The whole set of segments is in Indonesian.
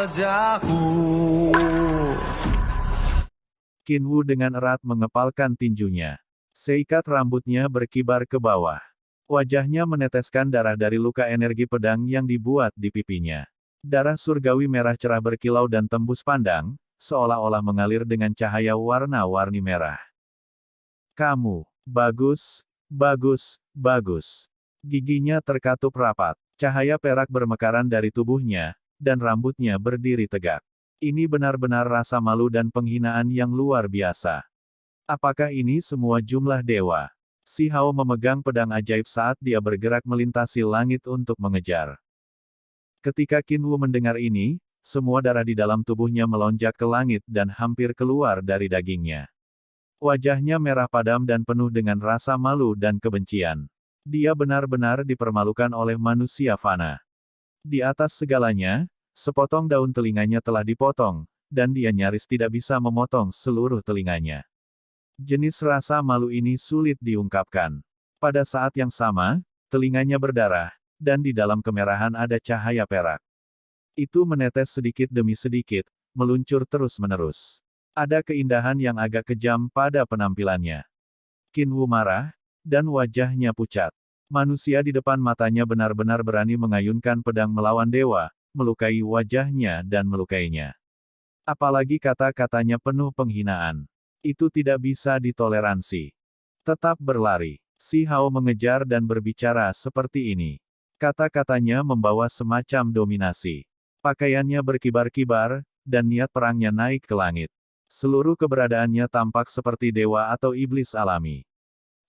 wajahku. Qin Wu dengan erat mengepalkan tinjunya. Seikat rambutnya berkibar ke bawah. Wajahnya meneteskan darah dari luka energi pedang yang dibuat di pipinya. Darah surgawi merah cerah berkilau dan tembus pandang, seolah-olah mengalir dengan cahaya warna-warni merah. Kamu, bagus, bagus, bagus. Giginya terkatup rapat. Cahaya perak bermekaran dari tubuhnya, dan rambutnya berdiri tegak. Ini benar-benar rasa malu dan penghinaan yang luar biasa. Apakah ini semua jumlah dewa? Si Hao memegang pedang ajaib saat dia bergerak melintasi langit untuk mengejar. Ketika Qin Wu mendengar ini, semua darah di dalam tubuhnya melonjak ke langit dan hampir keluar dari dagingnya. Wajahnya merah padam dan penuh dengan rasa malu dan kebencian. Dia benar-benar dipermalukan oleh manusia fana. Di atas segalanya, sepotong daun telinganya telah dipotong, dan dia nyaris tidak bisa memotong seluruh telinganya. Jenis rasa malu ini sulit diungkapkan. Pada saat yang sama, telinganya berdarah, dan di dalam kemerahan ada cahaya perak. Itu menetes sedikit demi sedikit, meluncur terus-menerus. Ada keindahan yang agak kejam pada penampilannya. Qin Wu marah, dan wajahnya pucat. Manusia di depan matanya benar-benar berani mengayunkan pedang melawan dewa, melukai wajahnya dan melukainya. Apalagi kata-katanya penuh penghinaan. Itu tidak bisa ditoleransi. Tetap berlari. Si Hao mengejar dan berbicara seperti ini. Kata-katanya membawa semacam dominasi. Pakaiannya berkibar-kibar, dan niat perangnya naik ke langit. Seluruh keberadaannya tampak seperti dewa atau iblis alami.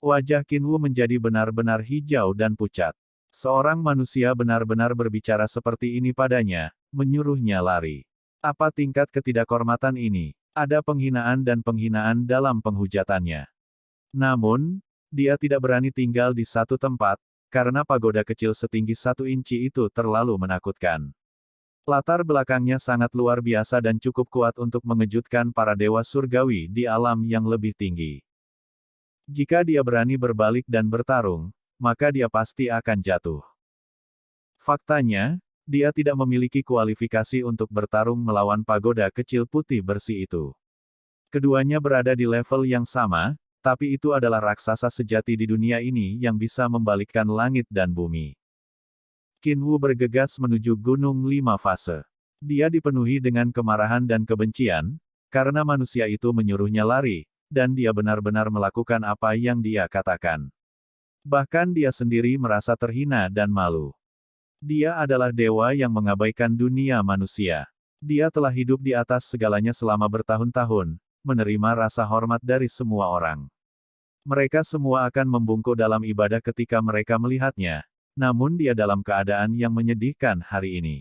Wajah Qin Wu menjadi benar-benar hijau dan pucat. Seorang manusia benar-benar berbicara seperti ini padanya, menyuruhnya lari. Apa tingkat ketidakhormatan ini? Ada penghinaan dan penghinaan dalam penghujatannya. Namun, dia tidak berani tinggal di satu tempat, karena pagoda kecil setinggi 1 inci itu terlalu menakutkan. Latar belakangnya sangat luar biasa dan cukup kuat untuk mengejutkan para dewa surgawi di alam yang lebih tinggi. Jika dia berani berbalik dan bertarung, maka dia pasti akan jatuh. Faktanya, dia tidak memiliki kualifikasi untuk bertarung melawan pagoda kecil putih bersih itu. Keduanya berada di level yang sama, tapi itu adalah raksasa sejati di dunia ini yang bisa membalikkan langit dan bumi. Qin Wu bergegas menuju Gunung 5 Fase. Dia dipenuhi dengan kemarahan dan kebencian, karena manusia itu menyuruhnya lari, dan dia benar-benar melakukan apa yang dia katakan. Bahkan dia sendiri merasa terhina dan malu. Dia adalah dewa yang mengabaikan dunia manusia. Dia telah hidup di atas segalanya selama bertahun-tahun, menerima rasa hormat dari semua orang. Mereka semua akan membungkuk dalam ibadah ketika mereka melihatnya, namun dia dalam keadaan yang menyedihkan hari ini.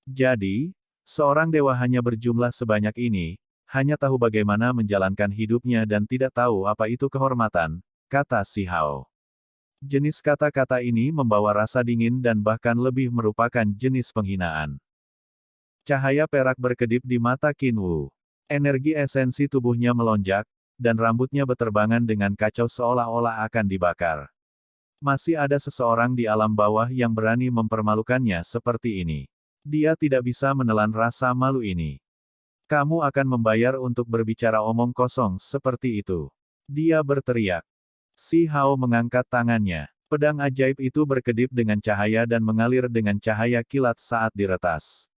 Jadi, seorang dewa hanya berjumlah sebanyak ini, hanya tahu bagaimana menjalankan hidupnya dan tidak tahu apa itu kehormatan, kata si Hao. Jenis kata-kata ini membawa rasa dingin dan bahkan lebih merupakan jenis penghinaan. Cahaya perak berkedip di mata Qin Wu. Energi esensi tubuhnya melonjak, dan rambutnya beterbangan dengan kacau seolah-olah akan dibakar. Masih ada seseorang di alam bawah yang berani mempermalukannya seperti ini. Dia tidak bisa menelan rasa malu ini. Kamu akan membayar untuk berbicara omong kosong seperti itu. Dia berteriak. Si Hao mengangkat tangannya. Pedang ajaib itu berkedip dengan cahaya dan mengalir dengan cahaya kilat saat diretas.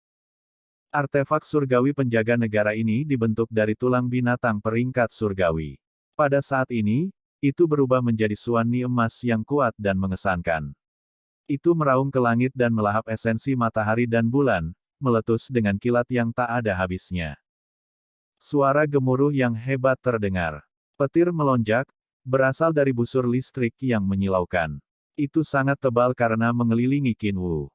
Artefak surgawi penjaga negara ini dibentuk dari tulang binatang peringkat surgawi. Pada saat ini, itu berubah menjadi suani emas yang kuat dan mengesankan. Itu meraung ke langit dan melahap esensi matahari dan bulan, meletus dengan kilat yang tak ada habisnya. Suara gemuruh yang hebat terdengar. Petir melonjak, berasal dari busur listrik yang menyilaukan. Itu sangat tebal karena mengelilingi Qin Wu.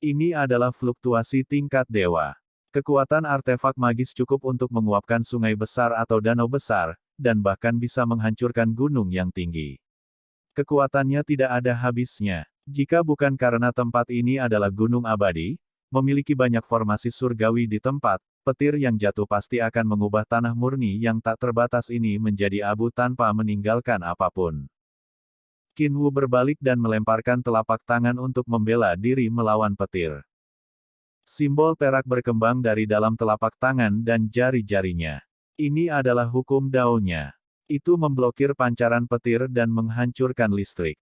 Ini adalah fluktuasi tingkat dewa. Kekuatan artefak magis cukup untuk menguapkan sungai besar atau danau besar, dan bahkan bisa menghancurkan gunung yang tinggi. Kekuatannya tidak ada habisnya. Jika bukan karena tempat ini adalah gunung abadi, memiliki banyak formasi surgawi di tempat, petir yang jatuh pasti akan mengubah tanah murni yang tak terbatas ini menjadi abu tanpa meninggalkan apapun. Qin Wu berbalik dan melemparkan telapak tangan untuk membela diri melawan petir. Simbol perak berkembang dari dalam telapak tangan dan jari-jarinya. Ini adalah hukum Dao-nya. Itu memblokir pancaran petir dan menghancurkan listrik.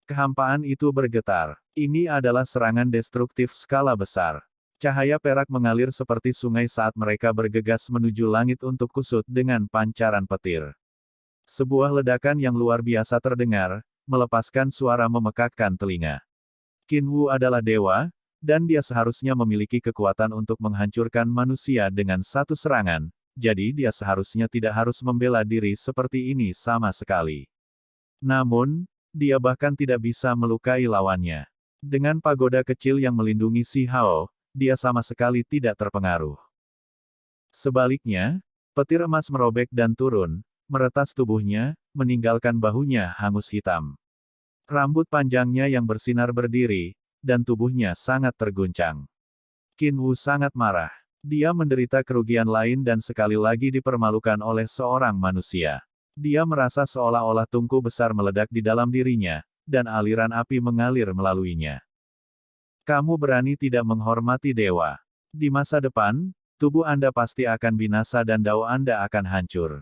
Kehampaan itu bergetar. Ini adalah serangan destruktif skala besar. Cahaya perak mengalir seperti sungai saat mereka bergegas menuju langit untuk kusut dengan pancaran petir. Sebuah ledakan yang luar biasa terdengar, melepaskan suara memekakkan telinga. Qin Wu adalah dewa, dan dia seharusnya memiliki kekuatan untuk menghancurkan manusia dengan satu serangan, jadi dia seharusnya tidak harus membela diri seperti ini sama sekali. Namun, dia bahkan tidak bisa melukai lawannya. Dengan pagoda kecil yang melindungi Si Hao, dia sama sekali tidak terpengaruh. Sebaliknya, petir emas merobek dan turun, meretas tubuhnya, meninggalkan bahunya hangus hitam. Rambut panjangnya yang bersinar berdiri, dan tubuhnya sangat terguncang. Qin Wu sangat marah. Dia menderita kerugian lain dan sekali lagi dipermalukan oleh seorang manusia. Dia merasa seolah-olah tungku besar meledak di dalam dirinya, dan aliran api mengalir melaluinya. Kamu berani tidak menghormati dewa. Di masa depan, tubuh Anda pasti akan binasa dan Dao Anda akan hancur.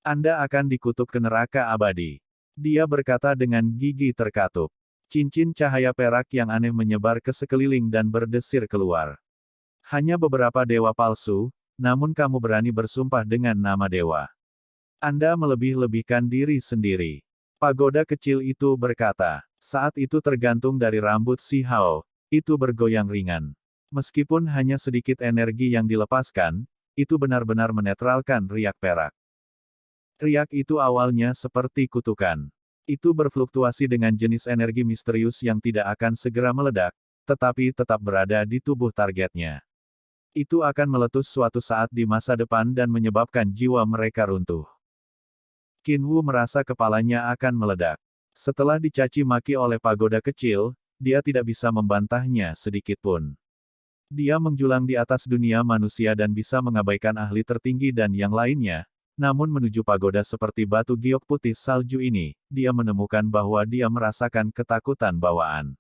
Anda akan dikutuk ke neraka abadi. Dia berkata dengan gigi terkatup. Cincin cahaya perak yang aneh menyebar ke sekeliling dan berdesir keluar. Hanya beberapa dewa palsu, namun kamu berani bersumpah dengan nama dewa. Anda melebih-lebihkan diri sendiri. Pagoda kecil itu berkata. Saat itu tergantung dari rambut Si Hao, itu bergoyang ringan. Meskipun hanya sedikit energi yang dilepaskan, itu benar-benar menetralkan riak perak. Riak itu awalnya seperti kutukan. Itu berfluktuasi dengan jenis energi misterius yang tidak akan segera meledak, tetapi tetap berada di tubuh targetnya. Itu akan meletus suatu saat di masa depan dan menyebabkan jiwa mereka runtuh. Qin Wu merasa kepalanya akan meledak. Setelah dicaci maki oleh pagoda kecil, dia tidak bisa membantahnya sedikit pun. Dia menjulang di atas dunia manusia dan bisa mengabaikan ahli tertinggi dan yang lainnya. Namun menuju pagoda seperti batu giok putih salju ini, dia menemukan bahwa dia merasakan ketakutan bawaan.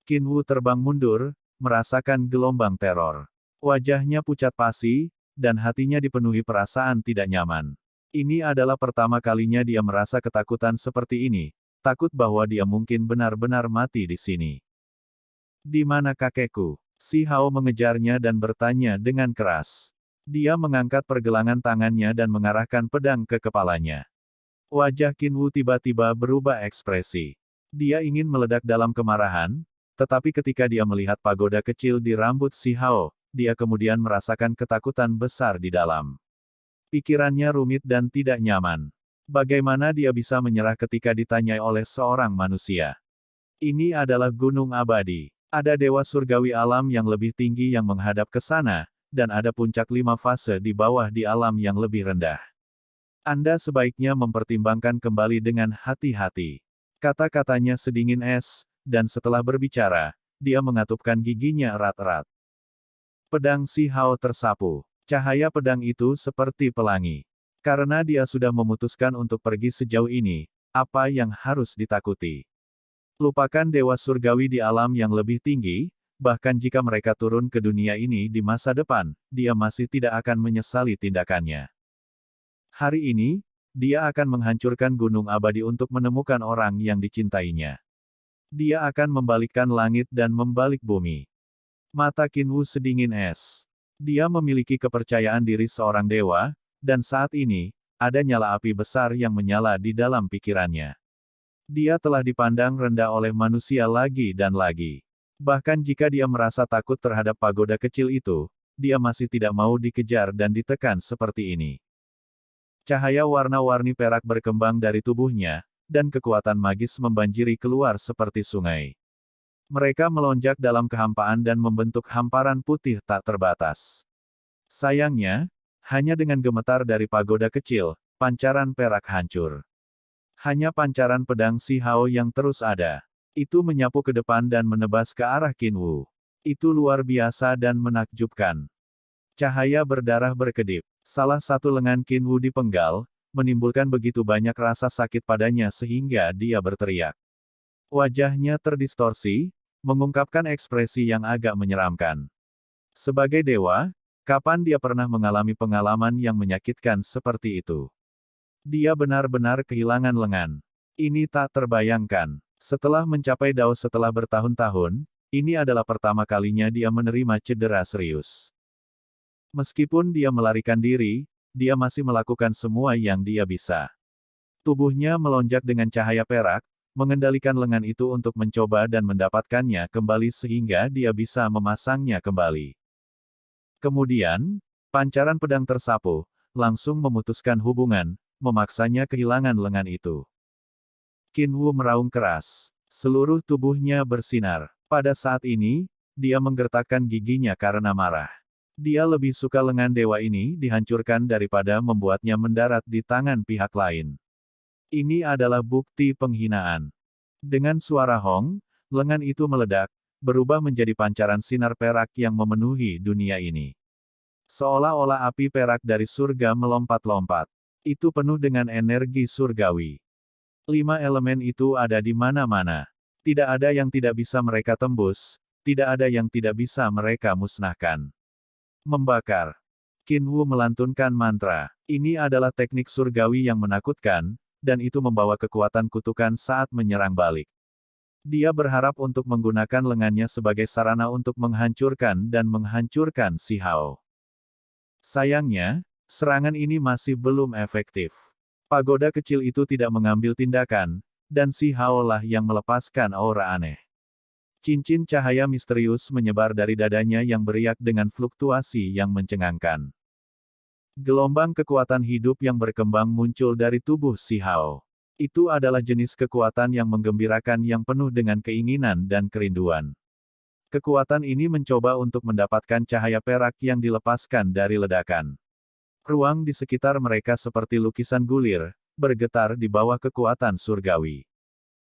Qin Wu terbang mundur, merasakan gelombang teror. Wajahnya pucat pasi, dan hatinya dipenuhi perasaan tidak nyaman. Ini adalah pertama kalinya dia merasa ketakutan seperti ini, takut bahwa dia mungkin benar-benar mati di sini. Di mana kakekku? Si Hao mengejarnya dan bertanya dengan keras. Dia mengangkat pergelangan tangannya dan mengarahkan pedang ke kepalanya. Wajah Qin Wu tiba-tiba berubah ekspresi. Dia ingin meledak dalam kemarahan, tetapi ketika dia melihat pagoda kecil di rambut Si Hao, dia kemudian merasakan ketakutan besar di dalam. Pikirannya rumit dan tidak nyaman. Bagaimana dia bisa menyerah ketika ditanyai oleh seorang manusia? Ini adalah gunung abadi. Ada dewa surgawi alam yang lebih tinggi yang menghadap ke sana, dan ada puncak 5 fase di bawah di alam yang lebih rendah. Anda sebaiknya mempertimbangkan kembali dengan hati-hati. Kata-katanya sedingin es, dan setelah berbicara, dia mengatupkan giginya erat-erat. Pedang Si Hao tersapu. Cahaya pedang itu seperti pelangi. Karena dia sudah memutuskan untuk pergi sejauh ini, apa yang harus ditakuti? Lupakan dewa surgawi di alam yang lebih tinggi. Bahkan jika mereka turun ke dunia ini di masa depan, dia masih tidak akan menyesali tindakannya. Hari ini, dia akan menghancurkan gunung abadi untuk menemukan orang yang dicintainya. Dia akan membalikkan langit dan membalik bumi. Mata Qin Wu sedingin es. Dia memiliki kepercayaan diri seorang dewa, dan saat ini, ada nyala api besar yang menyala di dalam pikirannya. Dia telah dipandang rendah oleh manusia lagi dan lagi. Bahkan jika dia merasa takut terhadap pagoda kecil itu, dia masih tidak mau dikejar dan ditekan seperti ini. Cahaya warna-warni perak berkembang dari tubuhnya, dan kekuatan magis membanjiri keluar seperti sungai. Mereka melonjak dalam kehampaan dan membentuk hamparan putih tak terbatas. Sayangnya, hanya dengan gemetar dari pagoda kecil, pancaran perak hancur. Hanya pancaran pedang Si Hao yang terus ada. Itu menyapu ke depan dan menebas ke arah Qin Wu. Itu luar biasa dan menakjubkan. Cahaya berdarah berkedip. Salah satu lengan Qin Wu dipenggal, menimbulkan begitu banyak rasa sakit padanya sehingga dia berteriak. Wajahnya terdistorsi, mengungkapkan ekspresi yang agak menyeramkan. Sebagai dewa, kapan dia pernah mengalami pengalaman yang menyakitkan seperti itu? Dia benar-benar kehilangan lengan. Ini tak terbayangkan. Setelah mencapai Dao setelah bertahun-tahun, ini adalah pertama kalinya dia menerima cedera serius. Meskipun dia melarikan diri, dia masih melakukan semua yang dia bisa. Tubuhnya melonjak dengan cahaya perak, mengendalikan lengan itu untuk mencoba dan mendapatkannya kembali sehingga dia bisa memasangnya kembali. Kemudian, pancaran pedang tersapu, langsung memutuskan hubungan, memaksanya kehilangan lengan itu. Qin Wu meraung keras. Seluruh tubuhnya bersinar. Pada saat ini, dia menggertakkan giginya karena marah. Dia lebih suka lengan dewa ini dihancurkan daripada membuatnya mendarat di tangan pihak lain. Ini adalah bukti penghinaan. Dengan suara hong, lengan itu meledak, berubah menjadi pancaran sinar perak yang memenuhi dunia ini. Seolah-olah api perak dari surga melompat-lompat. Itu penuh dengan energi surgawi. 5 elemen itu ada di mana-mana. Tidak ada yang tidak bisa mereka tembus, tidak ada yang tidak bisa mereka musnahkan. Membakar. Qin Wu melantunkan mantra. Ini adalah teknik surgawi yang menakutkan, dan itu membawa kekuatan kutukan saat menyerang balik. Dia berharap untuk menggunakan lengannya sebagai sarana untuk menghancurkan dan menghancurkan si Hao. Sayangnya, serangan ini masih belum efektif. Pagoda kecil itu tidak mengambil tindakan, dan si Hao lah yang melepaskan aura aneh. Cincin cahaya misterius menyebar dari dadanya yang beriak dengan fluktuasi yang mencengangkan. Gelombang kekuatan hidup yang berkembang muncul dari tubuh si Hao. Itu adalah jenis kekuatan yang menggembirakan yang penuh dengan keinginan dan kerinduan. Kekuatan ini mencoba untuk mendapatkan cahaya perak yang dilepaskan dari ledakan. Ruang di sekitar mereka seperti lukisan gulir, bergetar di bawah kekuatan surgawi.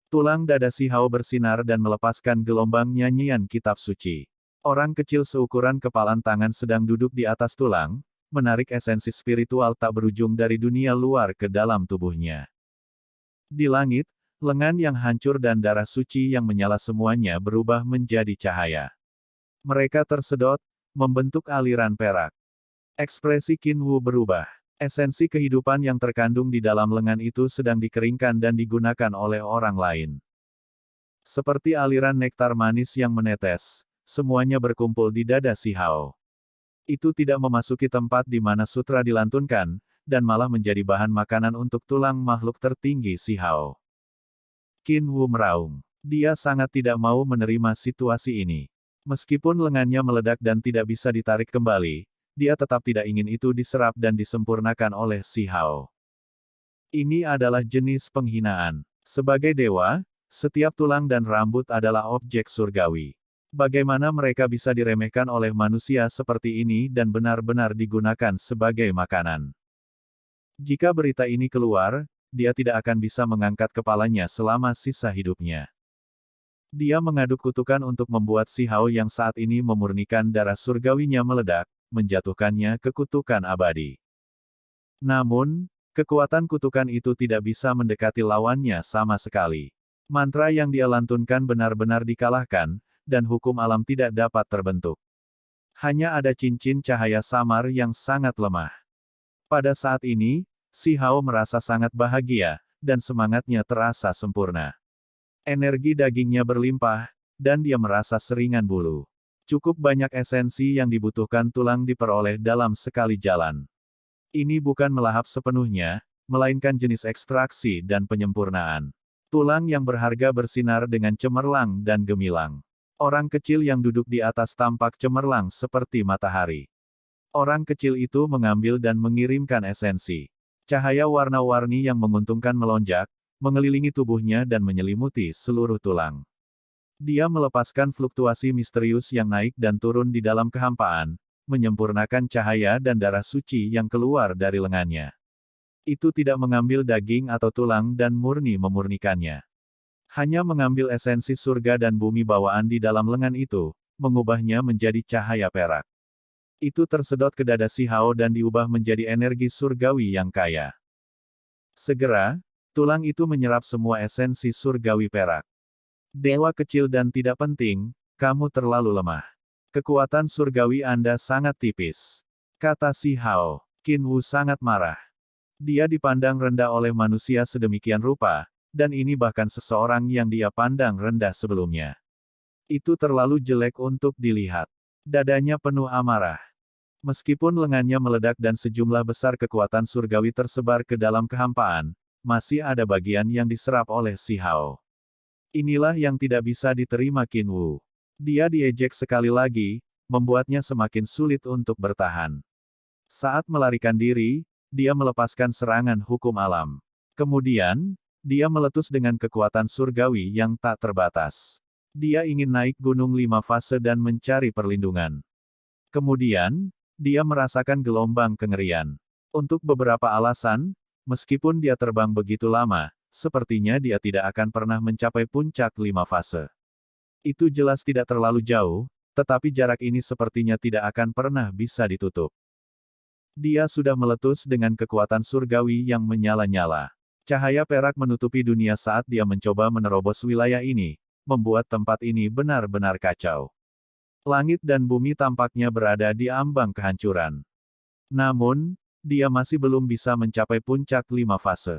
Tulang dada si Hao bersinar dan melepaskan gelombang nyanyian kitab suci. Orang kecil seukuran kepalan tangan sedang duduk di atas tulang, menarik esensi spiritual tak berujung dari dunia luar ke dalam tubuhnya. Di langit, lengan yang hancur dan darah suci yang menyala semuanya berubah menjadi cahaya. Mereka tersedot, membentuk aliran perak. Ekspresi Qin Wu berubah. Esensi kehidupan yang terkandung di dalam lengan itu sedang dikeringkan dan digunakan oleh orang lain. Seperti aliran nektar manis yang menetes, semuanya berkumpul di dada si Hao. Itu tidak memasuki tempat di mana sutra dilantunkan, dan malah menjadi bahan makanan untuk tulang makhluk tertinggi si Hao. Qin Wu meraung. Dia sangat tidak mau menerima situasi ini. Meskipun lengannya meledak dan tidak bisa ditarik kembali, dia tetap tidak ingin itu diserap dan disempurnakan oleh si Hao. Ini adalah jenis penghinaan. Sebagai dewa, setiap tulang dan rambut adalah objek surgawi. Bagaimana mereka bisa diremehkan oleh manusia seperti ini dan benar-benar digunakan sebagai makanan? Jika berita ini keluar, dia tidak akan bisa mengangkat kepalanya selama sisa hidupnya. Dia mengaduk kutukan untuk membuat si Hao yang saat ini memurnikan darah surgawinya meledak, menjatuhkannya ke kutukan abadi. Namun, kekuatan kutukan itu tidak bisa mendekati lawannya sama sekali. Mantra yang dia lantunkan benar-benar dikalahkan, dan hukum alam tidak dapat terbentuk. Hanya ada cincin cahaya samar yang sangat lemah. Pada saat ini, si Hao merasa sangat bahagia, dan semangatnya terasa sempurna. Energi dagingnya berlimpah, dan dia merasa seringan bulu. Cukup banyak esensi yang dibutuhkan tulang diperoleh dalam sekali jalan. Ini bukan melahap sepenuhnya, melainkan jenis ekstraksi dan penyempurnaan. Tulang yang berharga bersinar dengan cemerlang dan gemilang. Orang kecil yang duduk di atas tampak cemerlang seperti matahari. Orang kecil itu mengambil dan mengirimkan esensi. Cahaya warna-warni yang menguntungkan melonjak, mengelilingi tubuhnya dan menyelimuti seluruh tulang. Dia melepaskan fluktuasi misterius yang naik dan turun di dalam kehampaan, menyempurnakan cahaya dan darah suci yang keluar dari lengannya. Itu tidak mengambil daging atau tulang dan murni memurnikannya. Hanya mengambil esensi surga dan bumi bawaan di dalam lengan itu, mengubahnya menjadi cahaya perak. Itu tersedot ke dada si Hao dan diubah menjadi energi surgawi yang kaya. Segera, tulang itu menyerap semua esensi surgawi perak. Dewa kecil dan tidak penting, kamu terlalu lemah. Kekuatan surgawi Anda sangat tipis, kata Si Hao. Qin Wu sangat marah. Dia dipandang rendah oleh manusia sedemikian rupa, dan ini bahkan seseorang yang dia pandang rendah sebelumnya. Itu terlalu jelek untuk dilihat. Dadanya penuh amarah. Meskipun lengannya meledak dan sejumlah besar kekuatan surgawi tersebar ke dalam kehampaan, masih ada bagian yang diserap oleh Si Hao. Inilah yang tidak bisa diterima Qin Wu. Dia diejek sekali lagi, membuatnya semakin sulit untuk bertahan. Saat melarikan diri, dia melepaskan serangan hukum alam. Kemudian, dia meletus dengan kekuatan surgawi yang tak terbatas. Dia ingin naik gunung 5 fase dan mencari perlindungan. Kemudian, dia merasakan gelombang kengerian. Untuk beberapa alasan, meskipun dia terbang begitu lama, sepertinya dia tidak akan pernah mencapai puncak 5 fase. Itu jelas tidak terlalu jauh, tetapi jarak ini sepertinya tidak akan pernah bisa ditutup. Dia sudah meletus dengan kekuatan surgawi yang menyala-nyala. Cahaya perak menutupi dunia saat dia mencoba menerobos wilayah ini, membuat tempat ini benar-benar kacau. Langit dan bumi tampaknya berada di ambang kehancuran. Namun, dia masih belum bisa mencapai puncak 5 fase.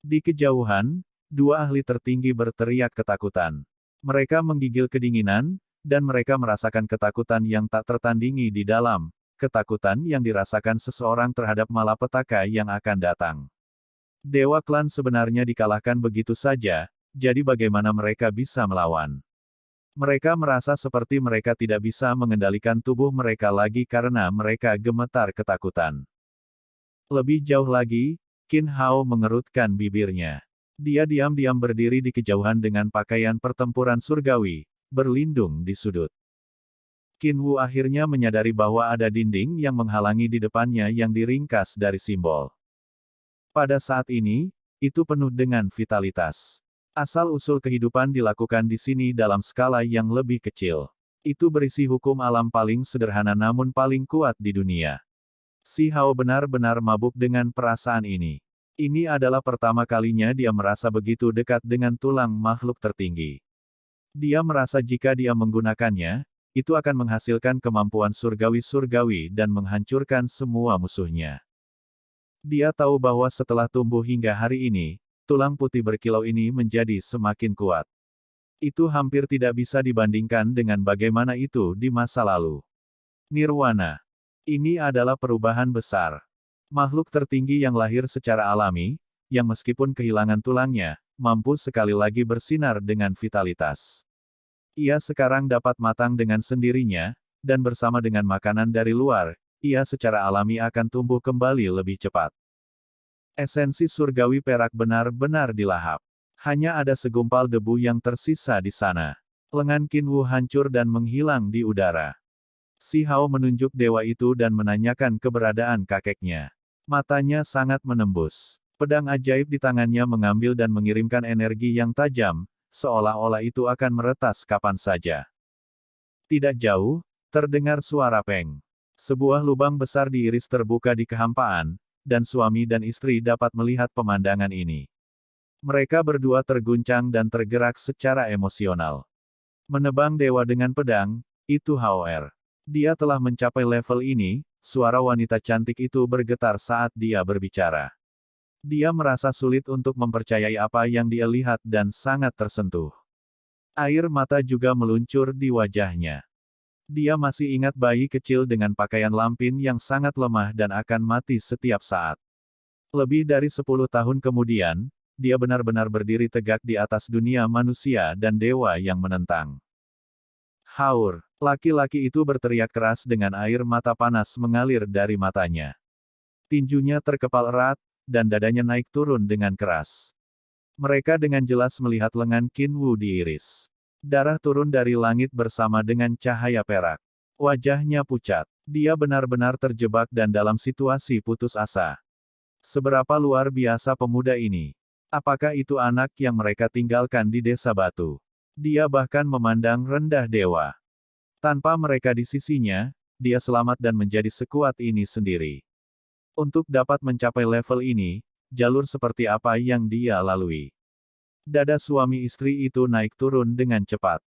Di kejauhan, dua ahli tertinggi berteriak ketakutan. Mereka menggigil kedinginan, dan mereka merasakan ketakutan yang tak tertandingi di dalam, ketakutan yang dirasakan seseorang terhadap malapetaka yang akan datang. Dewa klan sebenarnya dikalahkan begitu saja, jadi bagaimana mereka bisa melawan? Mereka merasa seperti mereka tidak bisa mengendalikan tubuh mereka lagi karena mereka gemetar ketakutan. Lebih jauh lagi, Qin Hao mengerutkan bibirnya. Dia diam-diam berdiri di kejauhan dengan pakaian pertempuran surgawi, berlindung di sudut. Qin Wu akhirnya menyadari bahwa ada dinding yang menghalangi di depannya yang diringkas dari simbol. Pada saat ini, itu penuh dengan vitalitas. Asal-usul kehidupan dilakukan di sini dalam skala yang lebih kecil. Itu berisi hukum alam paling sederhana namun paling kuat di dunia. Si Hao benar-benar mabuk dengan perasaan ini. Ini adalah pertama kalinya dia merasa begitu dekat dengan tulang makhluk tertinggi. Dia merasa jika dia menggunakannya, itu akan menghasilkan kemampuan surgawi-surgawi dan menghancurkan semua musuhnya. Dia tahu bahwa setelah tumbuh hingga hari ini, tulang putih berkilau ini menjadi semakin kuat. Itu hampir tidak bisa dibandingkan dengan bagaimana itu di masa lalu. Nirwana. Ini adalah perubahan besar. Makhluk tertinggi yang lahir secara alami, yang meskipun kehilangan tulangnya, mampu sekali lagi bersinar dengan vitalitas. Ia sekarang dapat matang dengan sendirinya, dan bersama dengan makanan dari luar, ia secara alami akan tumbuh kembali lebih cepat. Esensi surgawi perak benar-benar dilahap. Hanya ada segumpal debu yang tersisa di sana. Lengan Qin Wu hancur dan menghilang di udara. Si Hao menunjuk dewa itu dan menanyakan keberadaan kakeknya. Matanya sangat menembus. Pedang ajaib di tangannya mengambil dan mengirimkan energi yang tajam, seolah-olah itu akan meretas kapan saja. Tidak jauh, terdengar suara peng. Sebuah lubang besar diiris terbuka di kehampaan, dan suami dan istri dapat melihat pemandangan ini. Mereka berdua terguncang dan tergerak secara emosional. Menebang dewa dengan pedang, itu Hao-er. Dia telah mencapai level ini, suara wanita cantik itu bergetar saat dia berbicara. Dia merasa sulit untuk mempercayai apa yang dia lihat dan sangat tersentuh. Air mata juga meluncur di wajahnya. Dia masih ingat bayi kecil dengan pakaian lampin yang sangat lemah dan akan mati setiap saat. Lebih dari 10 tahun kemudian, dia benar-benar berdiri tegak di atas dunia manusia dan dewa yang menentang. Haur! Laki-laki itu berteriak keras dengan air mata panas mengalir dari matanya. Tinjunya terkepal erat, dan dadanya naik turun dengan keras. Mereka dengan jelas melihat lengan Qin Wu diiris. Darah turun dari langit bersama dengan cahaya perak. Wajahnya pucat. Dia benar-benar terjebak dan dalam situasi putus asa. Seberapa luar biasa pemuda ini? Apakah itu anak yang mereka tinggalkan di desa batu? Dia bahkan memandang rendah dewa. Tanpa mereka di sisinya, dia selamat dan menjadi sekuat ini sendiri. Untuk dapat mencapai level ini, jalur seperti apa yang dia lalui? Dada suami istri itu naik turun dengan cepat.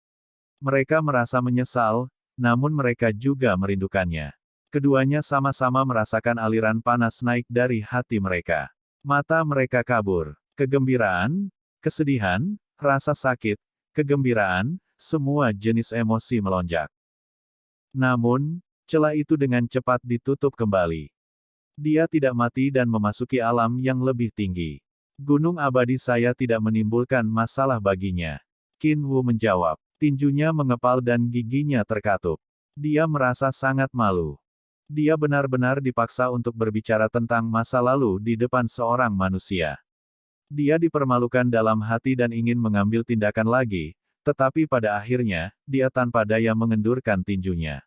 Mereka merasa menyesal, namun mereka juga merindukannya. Keduanya sama-sama merasakan aliran panas naik dari hati mereka. Mata mereka kabur. Kegembiraan, kesedihan, rasa sakit, kegembiraan, semua jenis emosi melonjak. Namun, celah itu dengan cepat ditutup kembali. Dia tidak mati dan memasuki alam yang lebih tinggi. Gunung abadi saya tidak menimbulkan masalah baginya. Qin Wu menjawab. Tinjunya mengepal dan giginya terkatup. Dia merasa sangat malu. Dia benar-benar dipaksa untuk berbicara tentang masa lalu di depan seorang manusia. Dia dipermalukan dalam hati dan ingin mengambil tindakan lagi, tetapi pada akhirnya, dia tanpa daya mengendurkan tinjunya.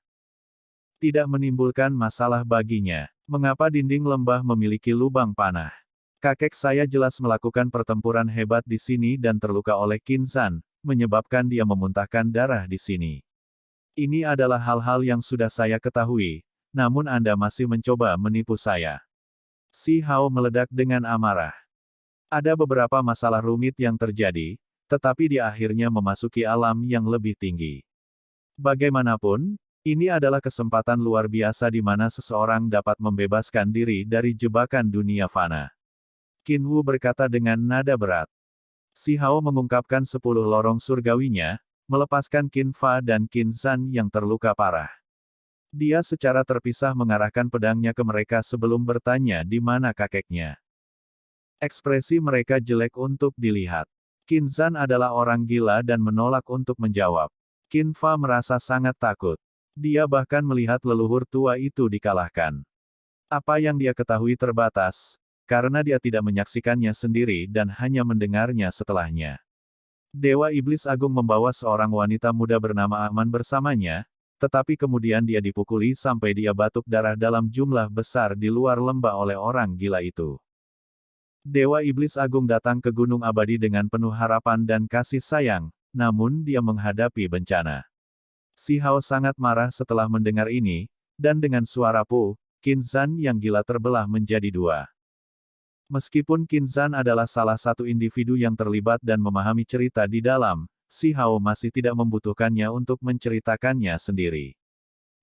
Tidak menimbulkan masalah baginya. Mengapa dinding lembah memiliki lubang panah? Kakek saya jelas melakukan pertempuran hebat di sini dan terluka oleh Qin Zhan, menyebabkan dia memuntahkan darah di sini. Ini adalah hal-hal yang sudah saya ketahui, namun Anda masih mencoba menipu saya. Si Hao meledak dengan amarah. Ada beberapa masalah rumit yang terjadi, tetapi dia akhirnya memasuki alam yang lebih tinggi. Bagaimanapun, ini adalah kesempatan luar biasa di mana seseorang dapat membebaskan diri dari jebakan dunia fana. Qin Wu berkata dengan nada berat. Si Hao mengungkapkan 10 lorong surgawinya, melepaskan Qin Fa dan Qin Zhan yang terluka parah. Dia secara terpisah mengarahkan pedangnya ke mereka sebelum bertanya di mana kakeknya. Ekspresi mereka jelek untuk dilihat. Qin Zhan adalah orang gila dan menolak untuk menjawab. Qin Fa merasa sangat takut. Dia bahkan melihat leluhur tua itu dikalahkan. Apa yang dia ketahui terbatas, karena dia tidak menyaksikannya sendiri dan hanya mendengarnya setelahnya. Dewa Iblis Agung membawa seorang wanita muda bernama Ahman bersamanya, tetapi kemudian dia dipukuli sampai dia batuk darah dalam jumlah besar di luar lembah oleh orang gila itu. Dewa Iblis Agung datang ke Gunung Abadi dengan penuh harapan dan kasih sayang, namun dia menghadapi bencana. Si Hao sangat marah setelah mendengar ini, dan dengan suara Pu, Qin Zhan yang gila terbelah menjadi dua. Meskipun Qin Zhan adalah salah satu individu yang terlibat dan memahami cerita di dalam, Si Hao masih tidak membutuhkannya untuk menceritakannya sendiri.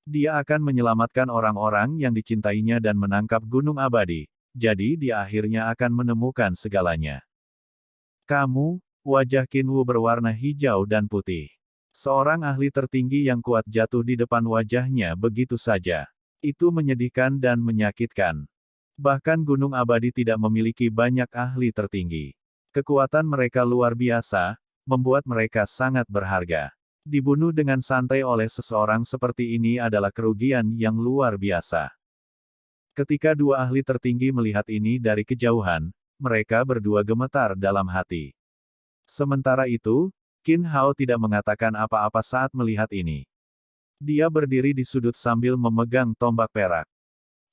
Dia akan menyelamatkan orang-orang yang dicintainya dan menangkap Gunung Abadi, jadi dia akhirnya akan menemukan segalanya. Kamu, wajah Qin Wu berwarna hijau dan putih. Seorang ahli tertinggi yang kuat jatuh di depan wajahnya begitu saja. Itu menyedihkan dan menyakitkan. Bahkan Gunung Abadi tidak memiliki banyak ahli tertinggi. Kekuatan mereka luar biasa, membuat mereka sangat berharga. Dibunuh dengan santai oleh seseorang seperti ini adalah kerugian yang luar biasa. Ketika dua ahli tertinggi melihat ini dari kejauhan, mereka berdua gemetar dalam hati. Sementara itu, Qin Hao tidak mengatakan apa-apa saat melihat ini. Dia berdiri di sudut sambil memegang tombak perak.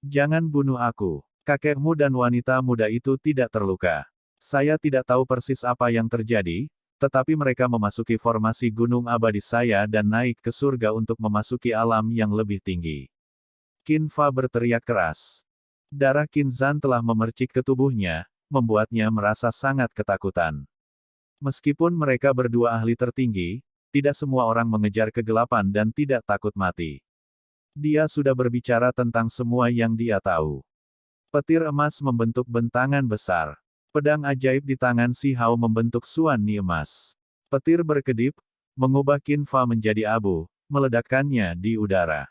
Jangan bunuh aku. Kakekmu dan wanita muda itu tidak terluka. Saya tidak tahu persis apa yang terjadi, tetapi mereka memasuki formasi gunung abadi saya dan naik ke surga untuk memasuki alam yang lebih tinggi. Qin Fa berteriak keras. Darah Qin Zhan telah memercik ke tubuhnya, membuatnya merasa sangat ketakutan. Meskipun mereka berdua ahli tertinggi, tidak semua orang mengejar kegelapan dan tidak takut mati. Dia sudah berbicara tentang semua yang dia tahu. Petir emas membentuk bentangan besar. Pedang ajaib di tangan Si Hao membentuk suan ni emas. Petir berkedip, mengubah Qin Fa menjadi abu, meledakkannya di udara.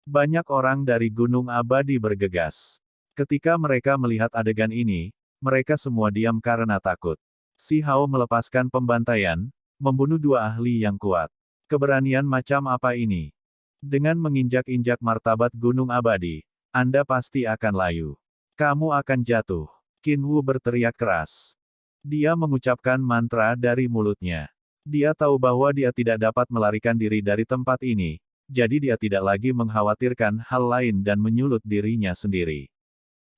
Banyak orang dari Gunung Abadi bergegas. Ketika mereka melihat adegan ini, mereka semua diam karena takut. Si Hao melepaskan pembantaian, membunuh dua ahli yang kuat. Keberanian macam apa ini? Dengan menginjak-injak martabat Gunung Abadi, Anda pasti akan layu. Kamu akan jatuh. Qin Wu berteriak keras. Dia mengucapkan mantra dari mulutnya. Dia tahu bahwa dia tidak dapat melarikan diri dari tempat ini, jadi dia tidak lagi mengkhawatirkan hal lain dan menyulut dirinya sendiri.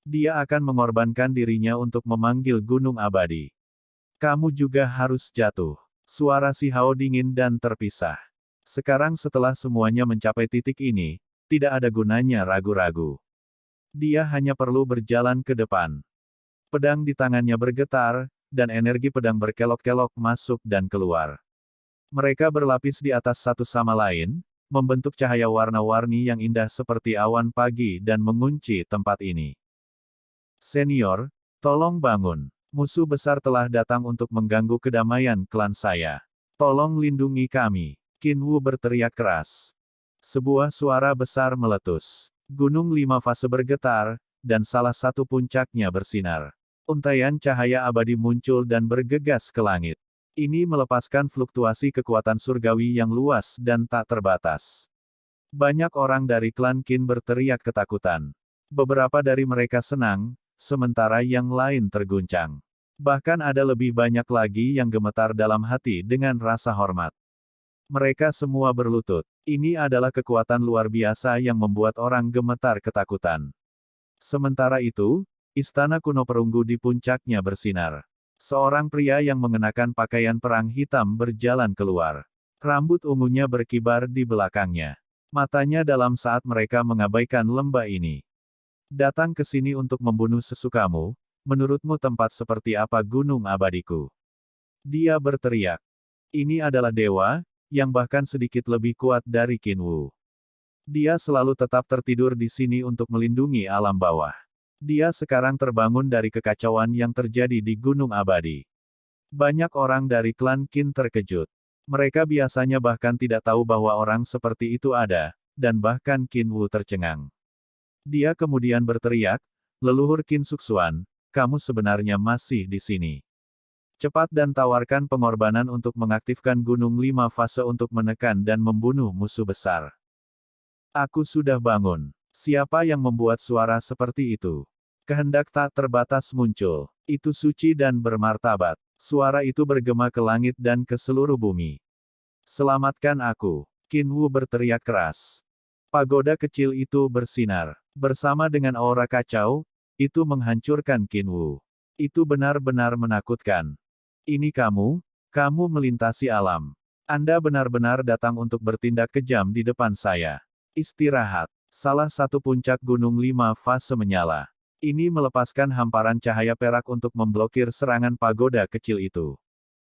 Dia akan mengorbankan dirinya untuk memanggil Gunung Abadi. Kamu juga harus jatuh. Suara Si Hao dingin dan terpisah. Sekarang setelah semuanya mencapai titik ini, tidak ada gunanya ragu-ragu. Dia hanya perlu berjalan ke depan. Pedang di tangannya bergetar, dan energi pedang berkelok-kelok masuk dan keluar. Mereka berlapis di atas satu sama lain, membentuk cahaya warna-warni yang indah seperti awan pagi dan mengunci tempat ini. Senior, tolong bangun. Musuh besar telah datang untuk mengganggu kedamaian klan saya. Tolong lindungi kami. Qin Wu berteriak keras. Sebuah suara besar meletus. Gunung 5 fase bergetar, dan salah satu puncaknya bersinar. Untaian cahaya abadi muncul dan bergegas ke langit. Ini melepaskan fluktuasi kekuatan surgawi yang luas dan tak terbatas. Banyak orang dari klan Qin berteriak ketakutan. Beberapa dari mereka senang, sementara yang lain terguncang. Bahkan ada lebih banyak lagi yang gemetar dalam hati dengan rasa hormat. Mereka semua berlutut. Ini adalah kekuatan luar biasa yang membuat orang gemetar ketakutan. Sementara itu, istana kuno perunggu di puncaknya bersinar. Seorang pria yang mengenakan pakaian perang hitam berjalan keluar. Rambut ungunya berkibar di belakangnya. Matanya dalam saat mereka mengabaikan lembah ini. Datang ke sini untuk membunuh sesukamu, menurutmu tempat seperti apa gunung abadiku? Dia berteriak. Ini adalah dewa, yang bahkan sedikit lebih kuat dari Qin Wu. Dia selalu tetap tertidur di sini untuk melindungi alam bawah. Dia sekarang terbangun dari kekacauan yang terjadi di Gunung Abadi. Banyak orang dari klan Qin terkejut. Mereka biasanya bahkan tidak tahu bahwa orang seperti itu ada, dan bahkan Qin Wu tercengang. Dia kemudian berteriak, leluhur Qin Suxuan, kamu sebenarnya masih di sini. Cepat dan tawarkan pengorbanan untuk mengaktifkan Gunung 5 fase untuk menekan dan membunuh musuh besar. Aku sudah bangun. Siapa yang membuat suara seperti itu? Kehendak tak terbatas muncul. Itu suci dan bermartabat. Suara itu bergema ke langit dan ke seluruh bumi. Selamatkan aku. Qin Wu berteriak keras. Pagoda kecil itu bersinar. Bersama dengan aura kacau, itu menghancurkan Qin Wu. Itu benar-benar menakutkan. Ini kamu melintasi alam. Anda benar-benar datang untuk bertindak kejam di depan saya. Istirahat. Salah satu puncak Gunung 5 fase menyala. Ini melepaskan hamparan cahaya perak untuk memblokir serangan pagoda kecil itu.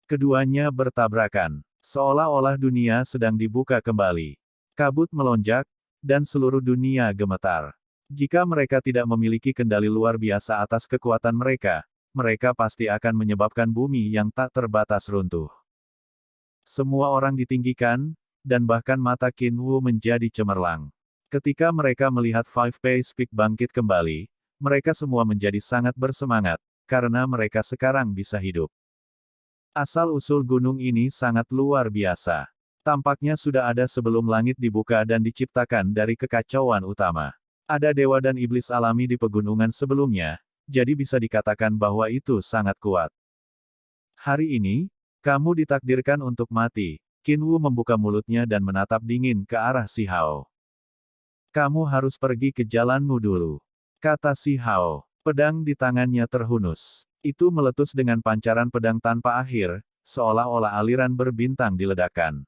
Keduanya bertabrakan. Seolah-olah dunia sedang dibuka kembali. Kabut melonjak, dan seluruh dunia gemetar. Jika mereka tidak memiliki kendali luar biasa atas kekuatan mereka, mereka pasti akan menyebabkan bumi yang tak terbatas runtuh. Semua orang ditinggikan, dan bahkan mata Qin Wu menjadi cemerlang. Ketika mereka melihat Five Pace Peak bangkit kembali, mereka semua menjadi sangat bersemangat, karena mereka sekarang bisa hidup. Asal-usul gunung ini sangat luar biasa. Tampaknya sudah ada sebelum langit dibuka dan diciptakan dari kekacauan utama. Ada dewa dan iblis alami di pegunungan sebelumnya, jadi bisa dikatakan bahwa itu sangat kuat. Hari ini, kamu ditakdirkan untuk mati. Qin Wu membuka mulutnya dan menatap dingin ke arah Si Hao. Kamu harus pergi ke jalanmu dulu, kata Si Hao. Pedang di tangannya terhunus. Itu meletus dengan pancaran pedang tanpa akhir, seolah-olah aliran berbintang diledakkan.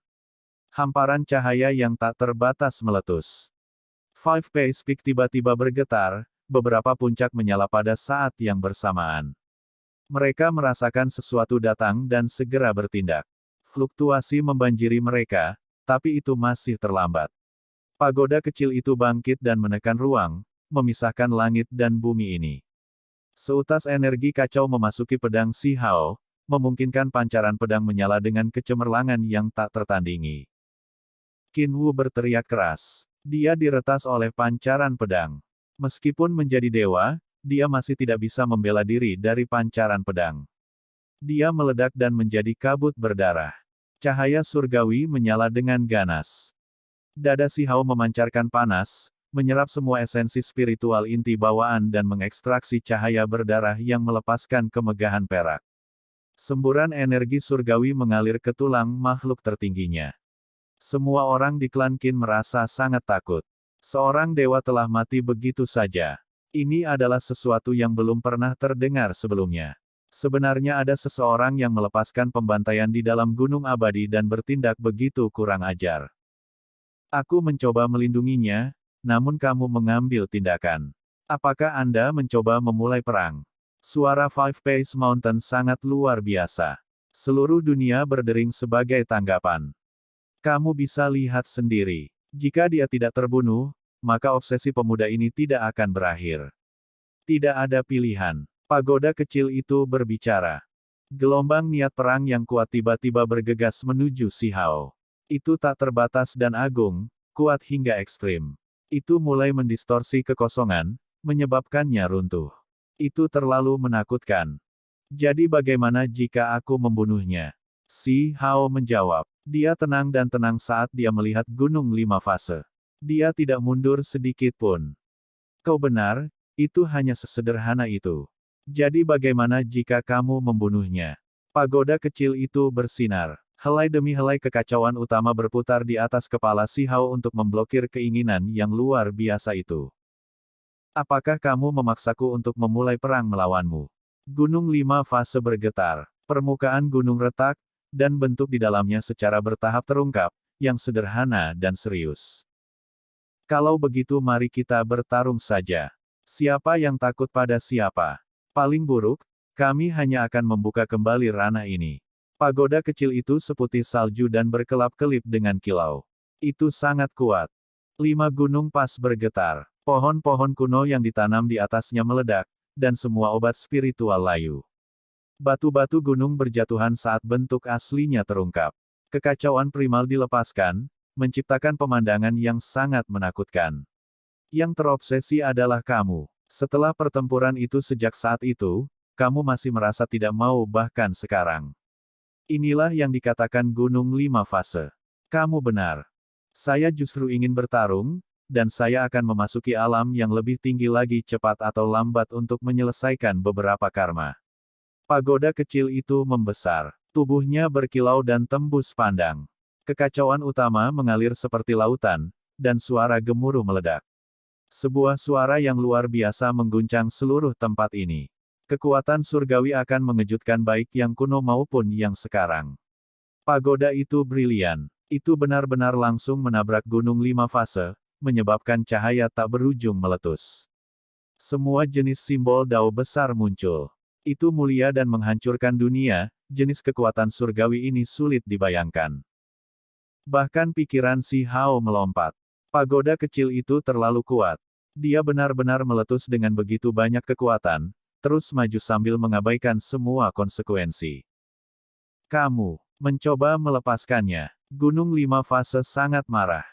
Hamparan cahaya yang tak terbatas meletus. Five Pace Peak tiba-tiba bergetar, beberapa puncak menyala pada saat yang bersamaan. Mereka merasakan sesuatu datang dan segera bertindak. Fluktuasi membanjiri mereka, tapi itu masih terlambat. Pagoda kecil itu bangkit dan menekan ruang, memisahkan langit dan bumi ini. Seutas energi kacau memasuki pedang Si Hao, memungkinkan pancaran pedang menyala dengan kecemerlangan yang tak tertandingi. Qin Wu berteriak keras. Dia diretas oleh pancaran pedang. Meskipun menjadi dewa, dia masih tidak bisa membela diri dari pancaran pedang. Dia meledak dan menjadi kabut berdarah. Cahaya surgawi menyala dengan ganas. Dada Si Hao memancarkan panas, menyerap semua esensi spiritual inti bawaan dan mengekstraksi cahaya berdarah yang melepaskan kemegahan perak. Semburan energi surgawi mengalir ke tulang makhluk tertingginya. Semua orang di klan Qin merasa sangat takut. Seorang dewa telah mati begitu saja. Ini adalah sesuatu yang belum pernah terdengar sebelumnya. Sebenarnya ada seseorang yang melepaskan pembantaian di dalam Gunung Abadi dan bertindak begitu kurang ajar. Aku mencoba melindunginya, namun kamu mengambil tindakan. Apakah Anda mencoba memulai perang? Suara Five Pace Mountain sangat luar biasa. Seluruh dunia berdering sebagai tanggapan. Kamu bisa lihat sendiri. Jika dia tidak terbunuh, maka obsesi pemuda ini tidak akan berakhir. Tidak ada pilihan. Pagoda kecil itu berbicara. Gelombang niat perang yang kuat tiba-tiba bergegas menuju Si Hao. Itu tak terbatas dan agung, kuat hingga ekstrim. Itu mulai mendistorsi kekosongan, menyebabkannya runtuh. Itu terlalu menakutkan. Jadi bagaimana jika aku membunuhnya? Si Hao menjawab. Dia tenang dan tenang saat dia melihat gunung 5 fase. Dia tidak mundur sedikit pun. Kau benar, itu hanya sesederhana itu. Jadi bagaimana jika kamu membunuhnya? Pagoda kecil itu bersinar. Helai demi helai kekacauan utama berputar di atas kepala Si Hao untuk memblokir keinginan yang luar biasa itu. Apakah kamu memaksaku untuk memulai perang melawanmu? Gunung 5 fase bergetar. Permukaan gunung retak, dan bentuk di dalamnya secara bertahap terungkap, yang sederhana dan serius. Kalau begitu mari kita bertarung saja. Siapa yang takut pada siapa? Paling buruk, kami hanya akan membuka kembali ranah ini. Pagoda kecil itu seputih salju dan berkelap-kelip dengan kilau. Itu sangat kuat. 5 gunung pas bergetar. Pohon-pohon kuno yang ditanam di atasnya meledak, dan semua obat spiritual layu. Batu-batu gunung berjatuhan saat bentuk aslinya terungkap. Kekacauan primal dilepaskan, menciptakan pemandangan yang sangat menakutkan. Yang terobsesi adalah kamu. Setelah pertempuran itu sejak saat itu, kamu masih merasa tidak mau bahkan sekarang. Inilah yang dikatakan gunung 5 fase. Kamu benar. Saya justru ingin bertarung, dan saya akan memasuki alam yang lebih tinggi lagi cepat atau lambat untuk menyelesaikan beberapa karma. Pagoda kecil itu membesar. Tubuhnya berkilau dan tembus pandang. Kekacauan utama mengalir seperti lautan, dan suara gemuruh meledak. Sebuah suara yang luar biasa mengguncang seluruh tempat ini. Kekuatan surgawi akan mengejutkan baik yang kuno maupun yang sekarang. Pagoda itu brilian. Itu benar-benar langsung menabrak gunung 5 fase, menyebabkan cahaya tak berujung meletus. Semua jenis simbol Dao besar muncul. Itu mulia dan menghancurkan dunia, jenis kekuatan surgawi ini sulit dibayangkan. Bahkan pikiran Si Hao melompat. Pagoda kecil itu terlalu kuat. Dia benar-benar meletus dengan begitu banyak kekuatan, terus maju sambil mengabaikan semua konsekuensi. Kamu mencoba melepaskannya. Gunung 5 fase sangat marah.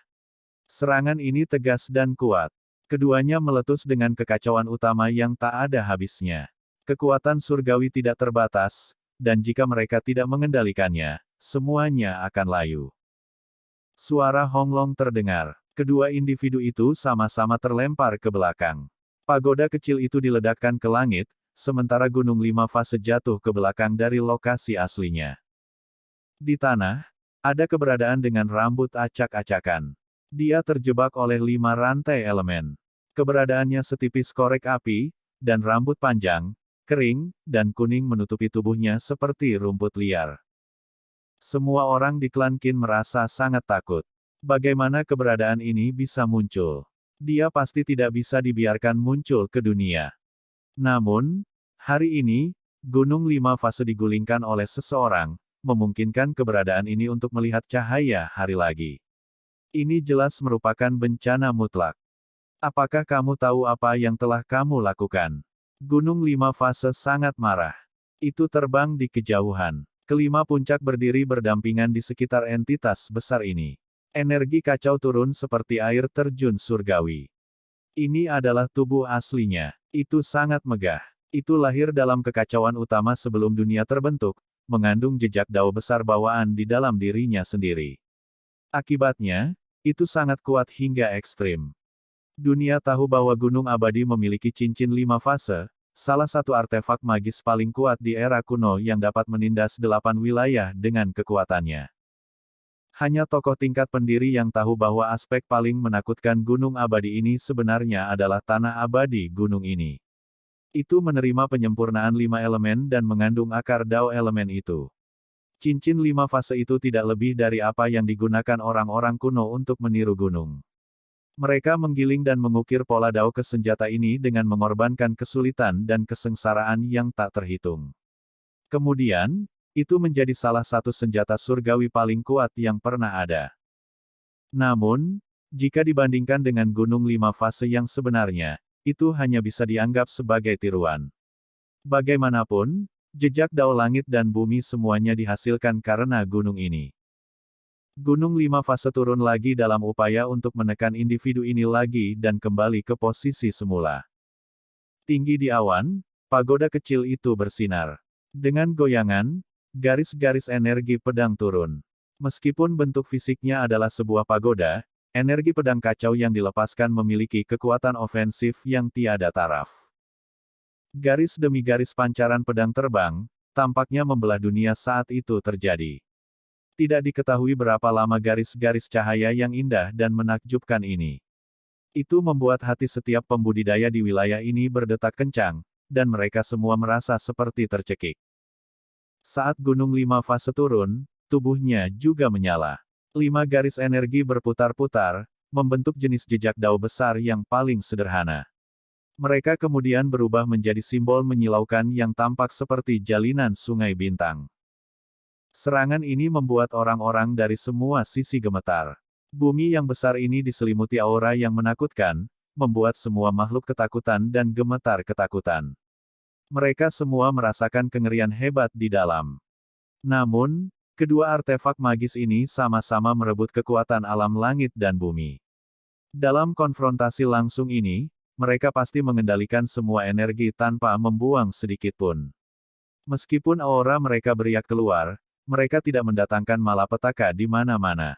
Serangan ini tegas dan kuat. Keduanya meletus dengan kekacauan utama yang tak ada habisnya. Kekuatan surgawi tidak terbatas, dan jika mereka tidak mengendalikannya, semuanya akan layu. Suara honglong terdengar. Kedua individu itu sama-sama terlempar ke belakang. Pagoda kecil itu diledakkan ke langit, sementara gunung 5 fase jatuh ke belakang dari lokasi aslinya. Di tanah, ada keberadaan dengan rambut acak-acakan. Dia terjebak oleh 5 rantai elemen. Keberadaannya setipis korek api, dan rambut panjang, kering, dan kuning menutupi tubuhnya seperti rumput liar. Semua orang di klan Qin merasa sangat takut. Bagaimana keberadaan ini bisa muncul? Dia pasti tidak bisa dibiarkan muncul ke dunia. Namun, hari ini, Gunung 5 Fase digulingkan oleh seseorang, memungkinkan keberadaan ini untuk melihat cahaya hari lagi. Ini jelas merupakan bencana mutlak. Apakah kamu tahu apa yang telah kamu lakukan? Gunung 5 Fase sangat marah. Itu terbang di kejauhan. Kelima puncak berdiri berdampingan di sekitar entitas besar ini. Energi kacau turun seperti air terjun surgawi. Ini adalah tubuh aslinya. Itu sangat megah. Itu lahir dalam kekacauan utama sebelum dunia terbentuk, mengandung jejak Dao besar bawaan di dalam dirinya sendiri. Akibatnya, itu sangat kuat hingga ekstrim. Dunia tahu bahwa Gunung Abadi memiliki cincin 5 fase, salah satu artefak magis paling kuat di era kuno yang dapat menindas 8 wilayah dengan kekuatannya. Hanya tokoh tingkat pendiri yang tahu bahwa aspek paling menakutkan Gunung Abadi ini sebenarnya adalah tanah abadi gunung ini. Itu menerima penyempurnaan 5 elemen dan mengandung akar Dao elemen itu. Cincin 5 fase itu tidak lebih dari apa yang digunakan orang-orang kuno untuk meniru gunung. Mereka menggiling dan mengukir pola Dao ke senjata ini dengan mengorbankan kesulitan dan kesengsaraan yang tak terhitung. Kemudian, itu menjadi salah satu senjata surgawi paling kuat yang pernah ada. Namun, Jika dibandingkan dengan gunung 5 fase yang sebenarnya, itu hanya bisa dianggap sebagai tiruan. Bagaimanapun, jejak dao langit dan bumi semuanya dihasilkan karena gunung ini. Gunung 5 fase turun lagi dalam upaya untuk menekan individu ini lagi dan kembali ke posisi semula. Tinggi di awan, pagoda kecil itu bersinar. Dengan goyangan, garis-garis energi pedang turun. Meskipun bentuk fisiknya adalah sebuah pagoda, energi pedang kacau yang dilepaskan memiliki kekuatan ofensif yang tiada taraf. Garis demi garis pancaran pedang terbang, tampaknya membelah dunia saat itu terjadi. Tidak diketahui berapa lama garis-garis cahaya yang indah dan menakjubkan ini. Itu membuat hati setiap pembudidaya di wilayah ini berdetak kencang, dan mereka semua merasa seperti tercekik. Saat gunung 5 fase turun, tubuhnya juga menyala. 5 garis energi berputar-putar, membentuk jenis jejak dao besar yang paling sederhana. Mereka kemudian berubah menjadi simbol menyilaukan yang tampak seperti jalinan sungai bintang. Serangan ini membuat orang-orang dari semua sisi gemetar. Bumi yang besar ini diselimuti aura yang menakutkan, membuat semua makhluk ketakutan dan gemetar ketakutan. Mereka semua merasakan kengerian hebat di dalam. Namun, kedua artefak magis ini sama-sama merebut kekuatan alam langit dan bumi. Dalam konfrontasi langsung ini, mereka pasti mengendalikan semua energi tanpa membuang sedikit pun. Meskipun aura mereka beriak keluar, mereka tidak mendatangkan malapetaka di mana-mana.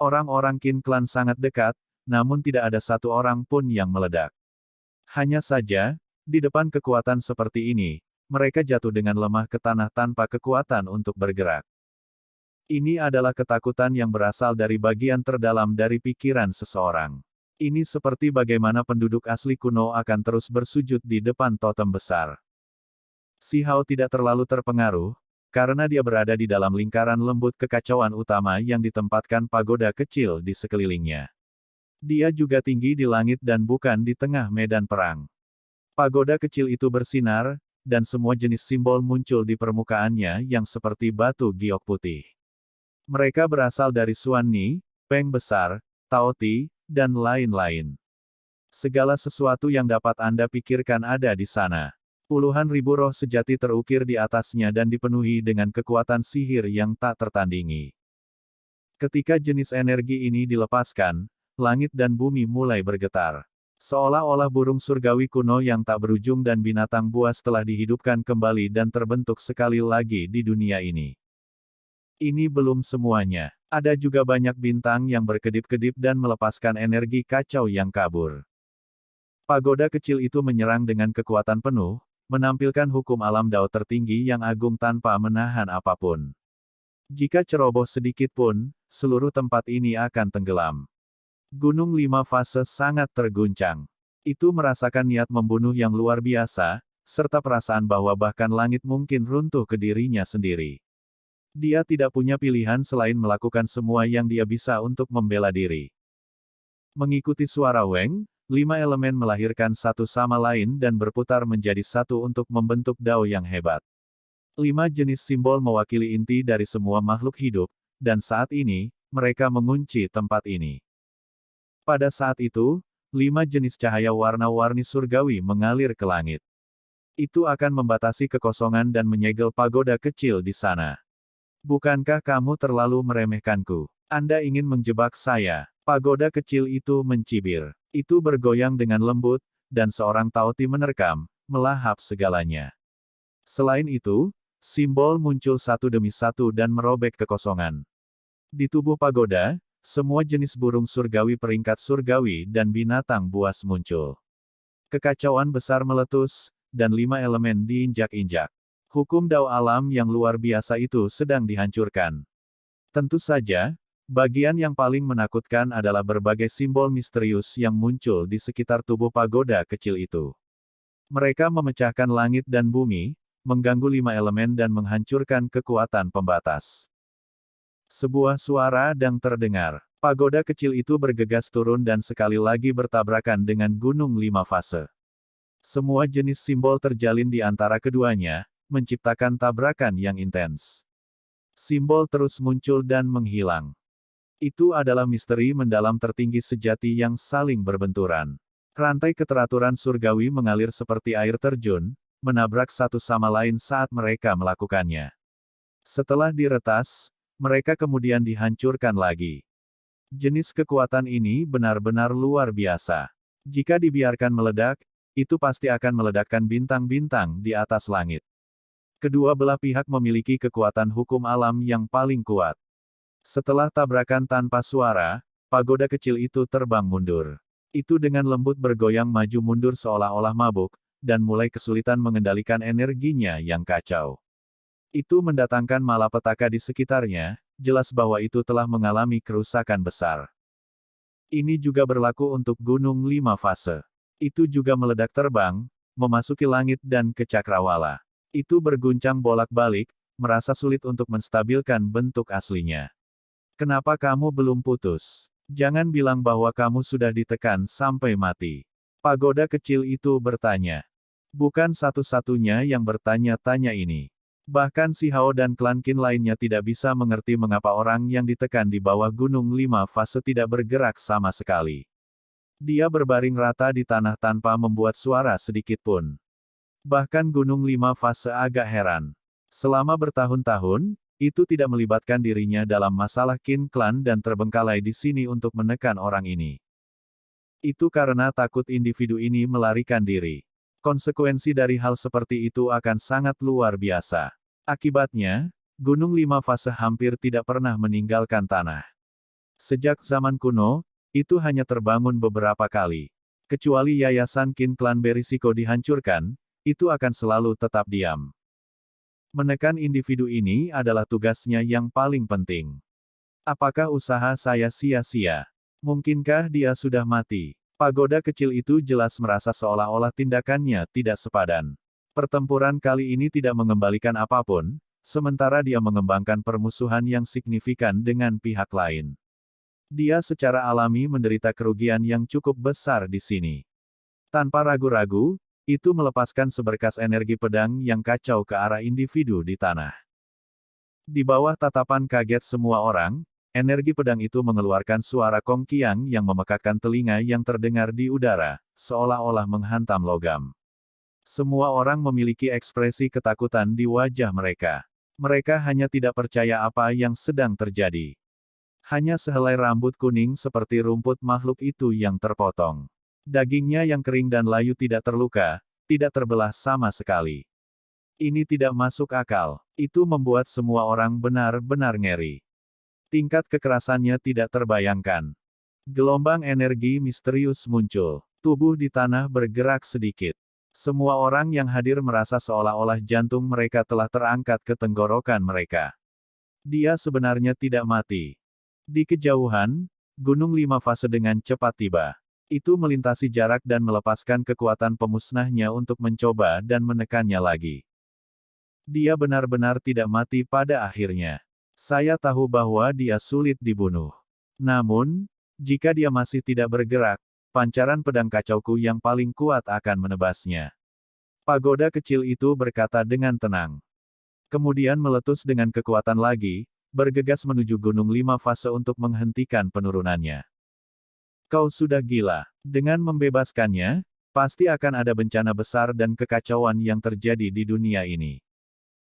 Orang-orang Qin Clan sangat dekat, namun tidak ada satu orang pun yang meledak. Hanya saja, di depan kekuatan seperti ini, mereka jatuh dengan lemah ke tanah tanpa kekuatan untuk bergerak. Ini adalah ketakutan yang berasal dari bagian terdalam dari pikiran seseorang. Ini seperti bagaimana penduduk asli kuno akan terus bersujud di depan totem besar. Si Hao tidak terlalu terpengaruh, karena dia berada di dalam lingkaran lembut kekacauan utama yang ditempatkan pagoda kecil di sekelilingnya. Dia juga tinggi di langit dan bukan di tengah medan perang. Pagoda kecil itu bersinar, dan semua jenis simbol muncul di permukaannya yang seperti batu giok putih. Mereka berasal dari Xuan Ni, Peng Besar, Tao Ti, dan lain-lain. Segala sesuatu yang dapat Anda pikirkan ada di sana. Puluhan ribu roh sejati terukir di atasnya dan dipenuhi dengan kekuatan sihir yang tak tertandingi. Ketika jenis energi ini dilepaskan, langit dan bumi mulai bergetar. Seolah-olah burung surgawi kuno yang tak berujung dan binatang buas telah dihidupkan kembali dan terbentuk sekali lagi di dunia ini. Ini belum semuanya. Ada juga banyak bintang yang berkedip-kedip dan melepaskan energi kacau yang kabur. Pagoda kecil itu menyerang dengan kekuatan penuh, menampilkan hukum alam dao tertinggi yang agung tanpa menahan apapun. Jika ceroboh sedikit pun, seluruh tempat ini akan tenggelam. Gunung 5 fase sangat terguncang. Itu merasakan niat membunuh yang luar biasa, serta perasaan bahwa bahkan langit mungkin runtuh ke dirinya sendiri. Dia tidak punya pilihan selain melakukan semua yang dia bisa untuk membela diri. Mengikuti suara Weng, 5 elemen melahirkan satu sama lain dan berputar menjadi satu untuk membentuk dao yang hebat. 5 jenis simbol mewakili inti dari semua makhluk hidup, dan saat ini, mereka mengunci tempat ini. Pada saat itu, 5 jenis cahaya warna-warni surgawi mengalir ke langit. Itu akan membatasi kekosongan dan menyegel pagoda kecil di sana. Bukankah kamu terlalu meremehkanku? Anda ingin menjebak saya? Pagoda kecil itu mencibir. Itu bergoyang dengan lembut, dan seorang Tao Ti menerkam, melahap segalanya. Selain itu, simbol muncul satu demi satu dan merobek kekosongan. Di tubuh pagoda, semua jenis burung surgawi peringkat surgawi dan binatang buas muncul. Kekacauan besar meletus, dan 5 elemen diinjak-injak. Hukum dao alam yang luar biasa itu sedang dihancurkan. Tentu saja, bagian yang paling menakutkan adalah berbagai simbol misterius yang muncul di sekitar tubuh pagoda kecil itu. Mereka memecahkan langit dan bumi, mengganggu 5 elemen dan menghancurkan kekuatan pembatas. Sebuah suara dang terdengar. Pagoda kecil itu bergegas turun dan sekali lagi bertabrakan dengan gunung 5 fase. Semua jenis simbol terjalin di antara keduanya, menciptakan tabrakan yang intens. Simbol terus muncul dan menghilang. Itu adalah misteri mendalam tertinggi sejati yang saling berbenturan. Rantai keteraturan surgawi mengalir seperti air terjun, menabrak satu sama lain saat mereka melakukannya. Setelah diretas, mereka kemudian dihancurkan lagi. Jenis kekuatan ini benar-benar luar biasa. Jika dibiarkan meledak, itu pasti akan meledakkan bintang-bintang di atas langit. Kedua belah pihak memiliki kekuatan hukum alam yang paling kuat. Setelah tabrakan tanpa suara, pagoda kecil itu terbang mundur. Itu dengan lembut bergoyang maju mundur seolah-olah mabuk, dan mulai kesulitan mengendalikan energinya yang kacau. Itu mendatangkan malapetaka di sekitarnya, jelas bahwa itu telah mengalami kerusakan besar. Ini juga berlaku untuk Gunung 5 Fase. Itu juga meledak terbang, memasuki langit dan ke cakrawala. Itu berguncang bolak-balik, merasa sulit untuk menstabilkan bentuk aslinya. Kenapa kamu belum putus? Jangan bilang bahwa kamu sudah ditekan sampai mati. Pagoda kecil itu bertanya. Bukan satu-satunya yang bertanya-tanya ini. Bahkan si Hao dan klan Qin lainnya tidak bisa mengerti mengapa orang yang ditekan di bawah Gunung 5 Fase tidak bergerak sama sekali. Dia berbaring rata di tanah tanpa membuat suara sedikit pun. Bahkan Gunung 5 Fase agak heran. Selama bertahun-tahun, itu tidak melibatkan dirinya dalam masalah Qin Clan dan terbengkalai di sini untuk menekan orang ini. Itu karena takut individu ini melarikan diri. Konsekuensi dari hal seperti itu akan sangat luar biasa. Akibatnya, Gunung 5 Fase hampir tidak pernah meninggalkan tanah. Sejak zaman kuno, itu hanya terbangun beberapa kali. Kecuali Yayasan Qin Clan berisiko dihancurkan, itu akan selalu tetap diam. Menekan individu ini adalah tugasnya yang paling penting. Apakah usaha saya sia-sia? Mungkinkah dia sudah mati? Pagoda kecil itu jelas merasa seolah-olah tindakannya tidak sepadan. Pertempuran kali ini tidak mengembalikan apapun, sementara dia mengembangkan permusuhan yang signifikan dengan pihak lain. Dia secara alami menderita kerugian yang cukup besar di sini. Tanpa ragu-ragu, itu melepaskan seberkas energi pedang yang kacau ke arah individu di tanah. Di bawah tatapan kaget semua orang, energi pedang itu mengeluarkan suara kongkiang yang memekakkan telinga yang terdengar di udara, seolah-olah menghantam logam. Semua orang memiliki ekspresi ketakutan di wajah mereka. Mereka hanya tidak percaya apa yang sedang terjadi. Hanya sehelai rambut kuning seperti rumput makhluk itu yang terpotong. Dagingnya yang kering dan layu tidak terluka, tidak terbelah sama sekali. Ini tidak masuk akal. Itu membuat semua orang benar-benar ngeri. Tingkat kekerasannya tidak terbayangkan. Gelombang energi misterius muncul. Tubuh di tanah bergerak sedikit. Semua orang yang hadir merasa seolah-olah jantung mereka telah terangkat ke tenggorokan mereka. Dia sebenarnya tidak mati. Di kejauhan, Gunung 5 Fase dengan cepat tiba. Itu melintasi jarak dan melepaskan kekuatan pemusnahnya untuk mencoba dan menekannya lagi. Dia benar-benar tidak mati pada akhirnya. Saya tahu bahwa dia sulit dibunuh. Namun, jika dia masih tidak bergerak, pancaran pedang kacauku yang paling kuat akan menebasnya. Pagoda kecil itu berkata dengan tenang. Kemudian meletus dengan kekuatan lagi, bergegas menuju Gunung 5 Fase untuk menghentikan penurunannya. Kau sudah gila. Dengan membebaskannya, pasti akan ada bencana besar dan kekacauan yang terjadi di dunia ini.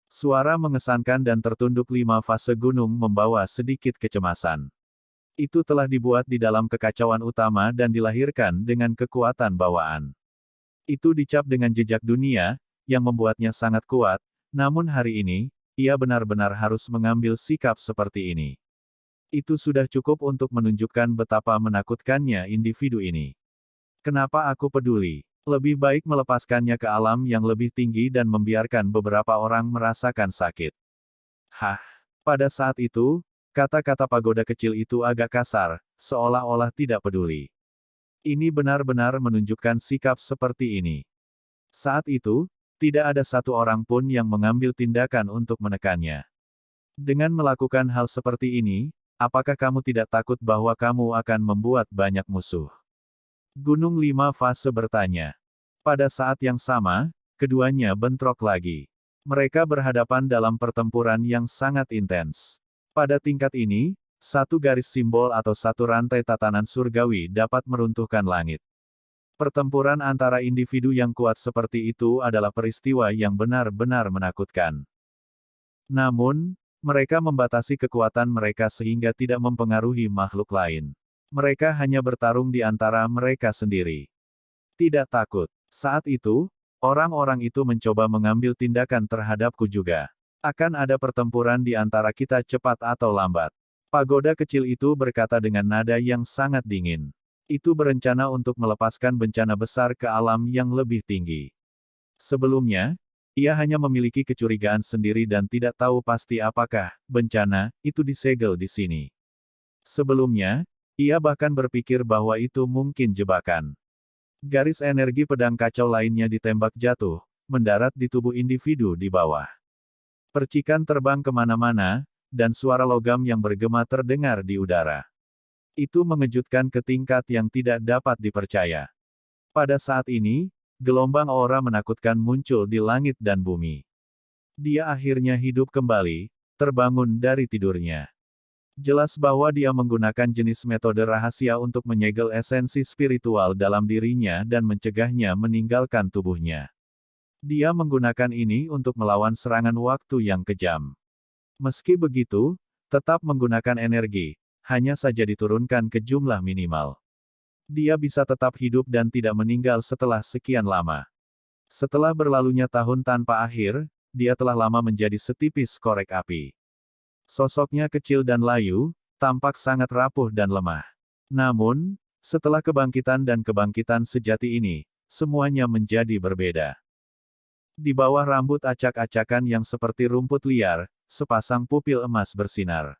Suara mengesankan dan tertunduk 5 fase gunung membawa sedikit kecemasan. Itu telah dibuat di dalam kekacauan utama dan dilahirkan dengan kekuatan bawaan. Itu dicap dengan jejak dunia, yang membuatnya sangat kuat, namun hari ini, ia benar-benar harus mengambil sikap seperti ini. Itu sudah cukup untuk menunjukkan betapa menakutkannya individu ini. Kenapa aku peduli? Lebih baik melepaskannya ke alam yang lebih tinggi dan membiarkan beberapa orang merasakan sakit. Hah? Pada saat itu, kata-kata pagoda kecil itu agak kasar, seolah-olah tidak peduli. Ini benar-benar menunjukkan sikap seperti ini. Saat itu, tidak ada satu orang pun yang mengambil tindakan untuk menekannya. Dengan melakukan hal seperti ini, apakah kamu tidak takut bahwa kamu akan membuat banyak musuh? Gunung 5 Fase bertanya. Pada saat yang sama, keduanya bentrok lagi. Mereka berhadapan dalam pertempuran yang sangat intens. Pada tingkat ini, Satu garis simbol atau satu rantai tatanan surgawi dapat meruntuhkan langit. Pertempuran antara individu yang kuat seperti itu adalah peristiwa yang benar-benar menakutkan. Namun, mereka membatasi kekuatan mereka sehingga tidak mempengaruhi makhluk lain. Mereka hanya bertarung di antara mereka sendiri. Tidak takut. Saat itu, orang-orang itu mencoba mengambil tindakan terhadapku juga. Akan ada pertempuran di antara kita cepat atau lambat. Pagoda kecil itu berkata dengan nada yang sangat dingin. Itu berencana untuk melepaskan bencana besar ke alam yang lebih tinggi. Sebelumnya, ia hanya memiliki kecurigaan sendiri dan tidak tahu pasti apakah bencana itu disegel di sini. Sebelumnya, ia bahkan berpikir bahwa itu mungkin jebakan. Garis energi pedang kacau lainnya ditembak jatuh, mendarat di tubuh individu di bawah. Percikan terbang kemana-mana, dan suara logam yang bergema terdengar di udara. Itu mengejutkan ke tingkat yang tidak dapat dipercaya. Pada saat ini, gelombang aura menakutkan muncul di langit dan bumi. Dia akhirnya hidup kembali, terbangun dari tidurnya. Jelas bahwa dia menggunakan jenis metode rahasia untuk menyegel esensi spiritual dalam dirinya dan mencegahnya meninggalkan tubuhnya. Dia menggunakan ini untuk melawan serangan waktu yang kejam. Meski begitu, tetap menggunakan energi, hanya saja diturunkan ke jumlah minimal. Dia bisa tetap hidup dan tidak meninggal setelah sekian lama. Setelah berlalunya tahun tanpa akhir, dia telah lama menjadi setipis korek api. Sosoknya kecil dan layu, tampak sangat rapuh dan lemah. Namun, setelah kebangkitan dan kebangkitan sejati ini, semuanya menjadi berbeda. Di bawah rambut acak-acakan yang seperti rumput liar, sepasang pupil emas bersinar.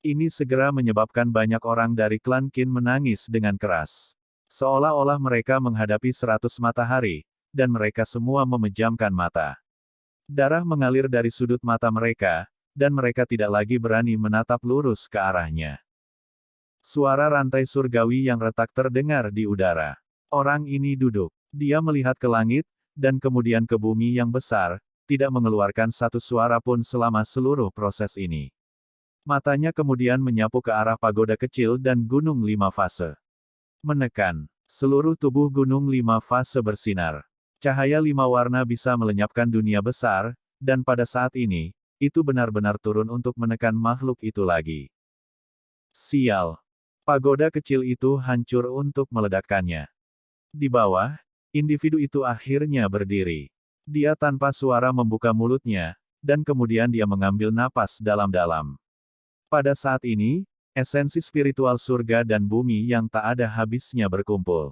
Ini segera menyebabkan banyak orang dari klan Qin menangis dengan keras. Seolah-olah mereka menghadapi 100 matahari, dan mereka semua memejamkan mata. Darah mengalir dari sudut mata mereka, dan mereka tidak lagi berani menatap lurus ke arahnya. Suara rantai surgawi yang retak terdengar di udara. Orang ini duduk. Dia melihat ke langit, dan kemudian ke bumi yang besar, tidak mengeluarkan satu suara pun selama seluruh proses ini. Matanya kemudian menyapu ke arah pagoda kecil dan gunung 5 fase. Menekan. Seluruh tubuh gunung 5 fase bersinar. Cahaya 5 warna bisa melenyapkan dunia besar, dan pada saat ini, itu benar-benar turun untuk menekan makhluk itu lagi. Sial. Pagoda kecil itu hancur untuk meledakkannya. Di bawah, individu itu akhirnya berdiri. Dia tanpa suara membuka mulutnya, dan kemudian dia mengambil napas dalam-dalam. Pada saat ini, esensi spiritual surga dan bumi yang tak ada habisnya berkumpul.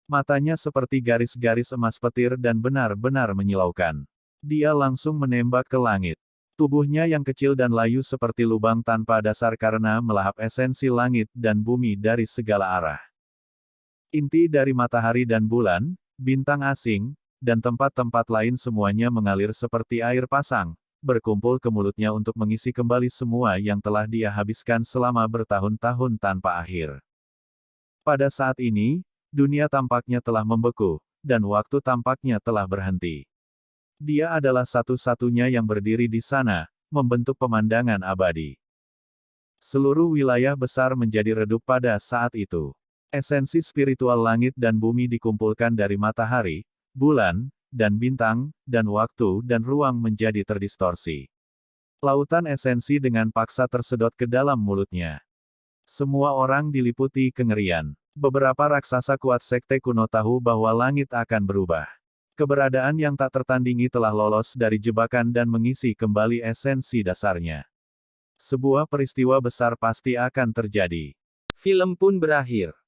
Matanya seperti garis-garis emas petir dan benar-benar menyilaukan. Dia langsung menembak ke langit. Tubuhnya yang kecil dan layu seperti lubang tanpa dasar karena melahap esensi langit dan bumi dari segala arah. Inti dari matahari dan bulan, bintang asing, dan tempat-tempat lain semuanya mengalir seperti air pasang, berkumpul ke mulutnya untuk mengisi kembali semua yang telah dia habiskan selama bertahun-tahun tanpa akhir. Pada saat ini, dunia tampaknya telah membeku, dan waktu tampaknya telah berhenti. Dia adalah satu-satunya yang berdiri di sana, membentuk pemandangan abadi. Seluruh wilayah besar menjadi redup pada saat itu. Esensi spiritual langit dan bumi dikumpulkan dari matahari, bulan, dan bintang, dan waktu dan ruang menjadi terdistorsi. Lautan esensi dengan paksa tersedot ke dalam mulutnya. Semua orang diliputi kengerian. Beberapa raksasa kuat sekte kuno tahu bahwa langit akan berubah. Keberadaan yang tak tertandingi telah lolos dari jebakan dan mengisi kembali esensi dasarnya. Sebuah peristiwa besar pasti akan terjadi. Film pun berakhir.